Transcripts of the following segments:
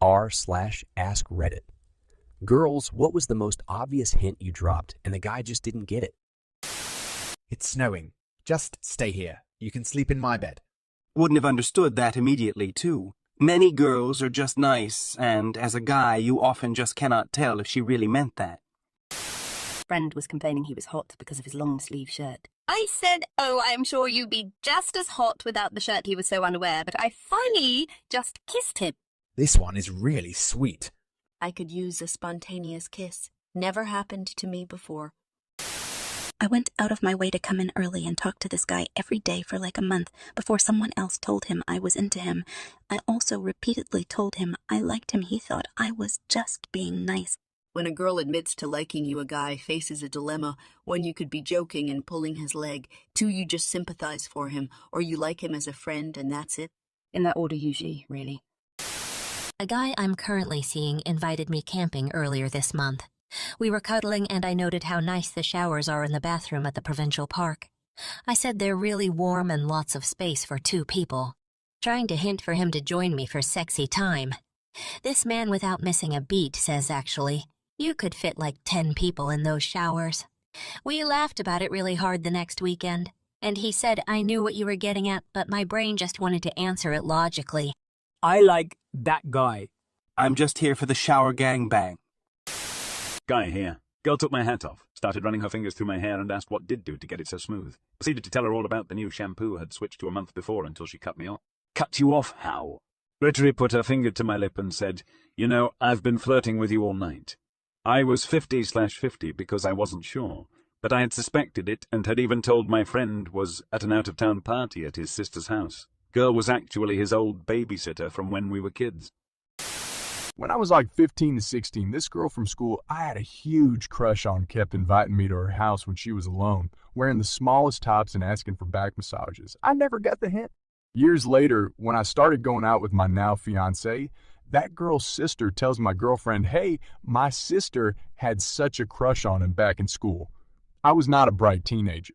r/askreddit. Girls, what was the most obvious hint you dropped and the guy just didn't get it? It's snowing. Just stay here. You can sleep in my bed. Wouldn't have understood that immediately, too. Many girls are just nice, and as a guy, you often just cannot tell if she really meant that. Friend was complaining he was hot because of his long-sleeve shirt. I said, oh, I'm sure you'd be just as hot without the shirt. He was so unaware, but I finally just kissed him. This one is really sweet. I could use a spontaneous kiss. Never happened to me before. I went out of my way to come in early and talk to this guy every day for like a month before someone else told him I was into him. I also repeatedly told him I liked him. He thought I was just being nice. When a girl admits to liking you, a guy faces a dilemma. One, you could be joking and pulling his leg. Two, you just sympathize for him, or you like him as a friend and that's it. In that order usually, really. A guy I'm currently seeing invited me camping earlier this month. We were cuddling and I noted how nice the showers are in the bathroom at the provincial park. I said they're really warm and lots of space for 2 people, trying to hint for him to join me for sexy time. This man, without missing a beat, says actually, you could fit like 10 people in those showers. We laughed about it really hard the next weekend, and he said I knew what you were getting at, but my brain just wanted to answer it logically. I like that guy. I'm just here for the shower gangbang. Guy here. Girl took my hat off, started running her fingers through my hair and asked what did do to get it so smooth. Proceeded to tell her all about the new shampoo had switched to a month before until she cut me off. Cut you off how? Literally put her finger to my lip and said, you know, I've been flirting with you all night. I was 50/50 because I wasn't sure, but I had suspected it and had even told my friend was at an out-of-town party at his sister's house. Girl was actually his old babysitter from when we were kids. When I was like 15 to 16, this girl from school I had a huge crush on kept inviting me to her house when she was alone, wearing the smallest tops and asking for back massages. I never got the hint. Years later, when I started going out with my now fiancé, that girl's sister tells my girlfriend, hey, my sister had such a crush on him back in school. I was not a bright teenager.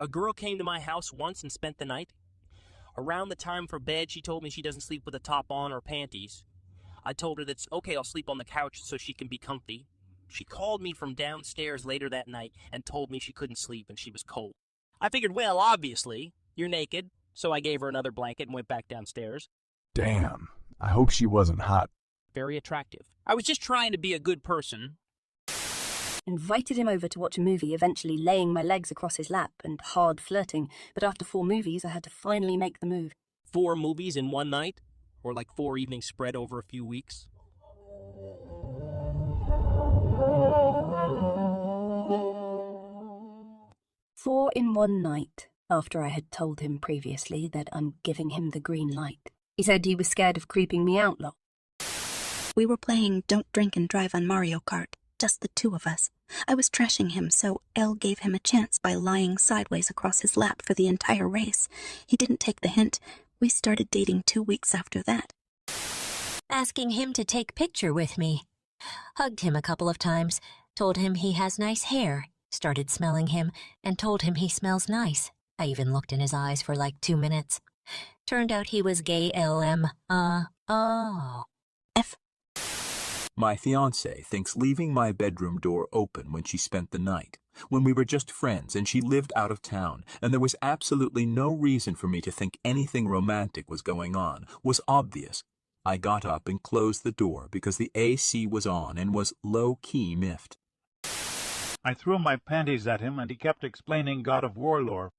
A girl came to my house once and spent the night. Around the time for bed, she told me she doesn't sleep with a top on or panties. I told her that's okay, I'll sleep on the couch so she can be comfy. She called me from downstairs later that night and told me she couldn't sleep and she was cold. I figured, well, obviously, you're naked, so I gave her another blanket and went back downstairs. Damn, I hope she wasn't hot. Very attractive. I was just trying to be a good person. Invited him over to watch a movie, eventually laying my legs across his lap and hard flirting, but after 4 movies I had to finally make the move. 4 movies in one night? Or like 4 evenings spread over a few weeks? Four in one night, after I had told him previously that I'm giving him the green light. He said he was scared of creeping me out lot. We were playing Don't Drink and Drive on Mario Kart, just the 2 of us. I was trashing him, so Elle gave him a chance by lying sideways across his lap for the entire race. He didn't take the hint. We started dating 2 weeks after that. Asking him to take picture with me. Hugged him a couple of times, told him he has nice hair, started smelling him, and told him he smells nice. I even looked in his eyes for like 2 minutes. Turned out he was gay LM. F. My fiancée thinks leaving my bedroom door open when she spent the night, when we were just friends and she lived out of town, and there was absolutely no reason for me to think anything romantic was going on, was obvious. I got up and closed the door because the AC was on and was low-key miffed. I threw my panties at him and he kept explaining God of War lore.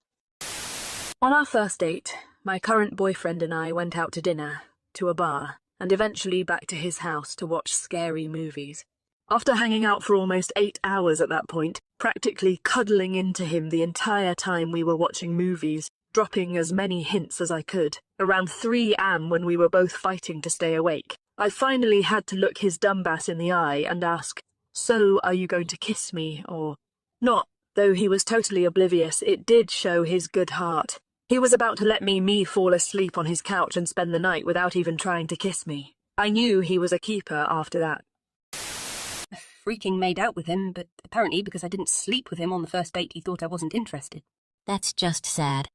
On our first date, my current boyfriend and I went out to dinner, to a bar, and eventually back to his house to watch scary movies. After hanging out for almost 8 hours at that point, practically cuddling into him the entire time we were watching movies, dropping as many hints as I could, around 3 am when we were both fighting to stay awake, I finally had to look his dumbass in the eye and ask, "So, are you going to kiss me, or not?" Though he was totally oblivious, it did show his good heart. He was about to let me fall asleep on his couch and spend the night without even trying to kiss me. I knew he was a keeper after that. I freaking made out with him, but apparently because I didn't sleep with him on the first date he thought I wasn't interested. That's just sad.